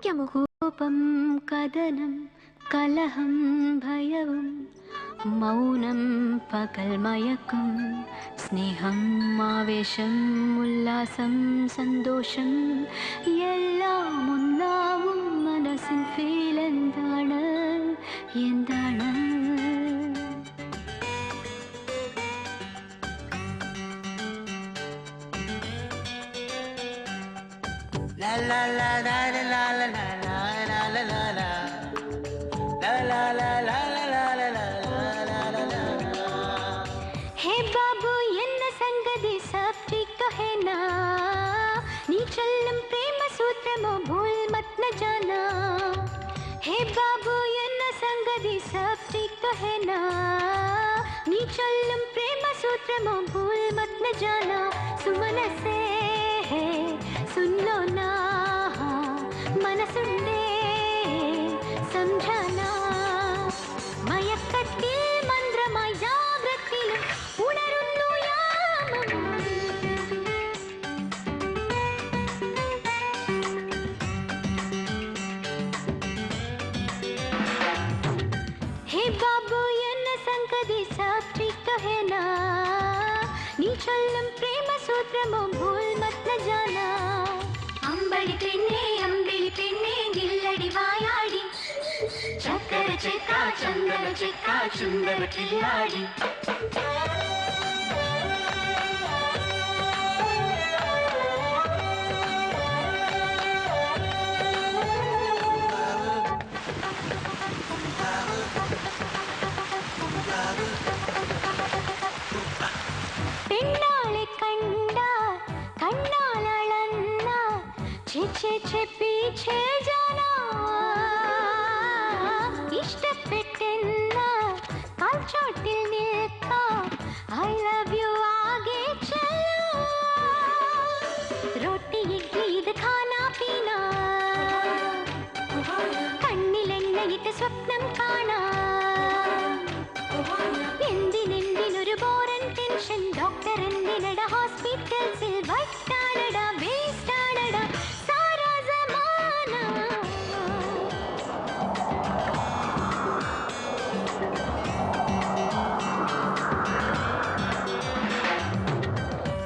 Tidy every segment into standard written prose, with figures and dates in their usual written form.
കോപം കഥനം കലഹം ഭയവും മൗനം പകൽ മയക്കും സ്നേഹം ആവേശം ഉല്ലാസം സന്തോഷം എല്ലാം ഒന്നാവും മനസ്സിൻ ഫീൽ എന്താണ് എന്താണ് la la la la la la la la la la la la la la la la la la la. Hey babu enna sangadi sab theek to hai na nee challam prema sutramo bhool mat na jana. Hey babu enna sangadi sab theek to hai na nee challam prema sutramo bhool mat na jana. Sumana se सुन लो ना मन सुनने समझाना मयक्कत्तिल मंत्रമായി ജാഗ്രതയിലും ഉണരുന്നു യാമം हे बाबू ಎನ್ನ ಸಂಗದಿ सब ठीक तो है ना ನೀ ಚಲ್ಲಂ ಪ್ರೇಮ ಸೂತ್ರಮೋ ಭೂಲ್ ಮತ್ ನ ಜಾನಾ अंबड़ी पेन्ने गिल्लड़ी वायाड़ी चक्कर चेक्का चंदर चेक्का चुंदर खिलाड़ी पेन्नाले कंडा कन्नालळन्ना छे पीछे जाना इष्टपेट्टेन्न काल्चोट्टिल निल्का I love you आगे चलो रोटी इडली इद खाना पीना कण्णिलेण्णयिट्ट स्वप्नं काना എന്തിനൊരു ബോറൻ ടെൻഷൻ ഡോക്ടർ എന്തിനട ഹോസ്പിറ്റൽസിൽ വട്ടാനട വേസ്റ്റാനട സാരാ സമാന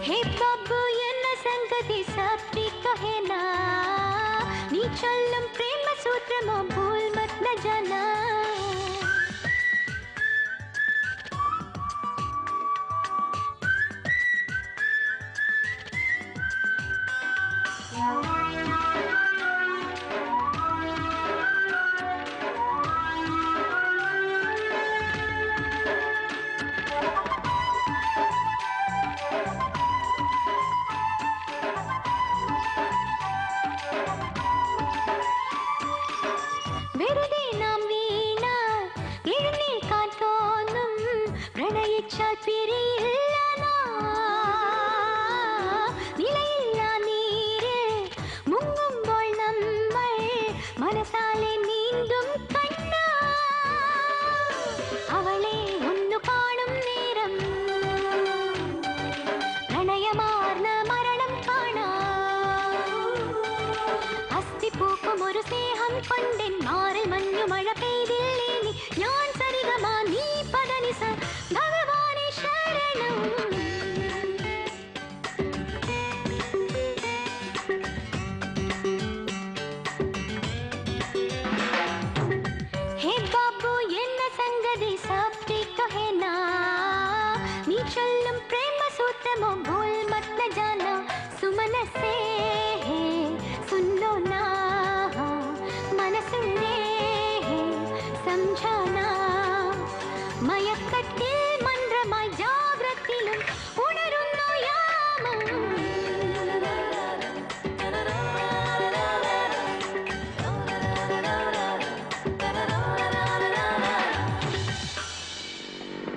ഹേ ബാബു എന്ന സംഗതി സബ് ठीक तो है ना നീ ചൊല്ലും പ്രേമ സൂത്രമോ ഭൂൽ മത് ന ജാനാ വെറുതെ നാം വീണ എഴുന്നേൽക്കാൻ തോന്നും പ്രണയിച്ചാൽ പിരിയില്ല നിലയില്ല നീര് മുങ്ങുമ്പോൾ നമ്മൾ മനസാലെ നീന്തും കണ്ണ അവളെ ഒന്നു കാണും നേരം പ്രണയമാർന്ന മരണം കാണാം അസ്ഥിപ്പൂക്കും ഒരു സ്നേഹം കൊണ്ടെൻ മാറിൽ മഞ്ഞു മഴ പെയ്തില്ലേ നീ ഞാൻ സരിഗമ നീ പദനിസ ഭഗവാനെ ശരണം हे बाबू ಎನ್ನ ಸಂಗದಿ सब ठीक तो है ना ನೀ ಚೊಲ್ಲುಂ ಪ್ರೇಮ ಸೂತ್ರಮೋ ಭೂಲ್ ಮತ್ ನ ಜಾನಾ ಸುಮನ से सुन लो ना मन सुनने समझाना मयक्कत्तिल मंत्रമായി ജാഗ്രതയിലും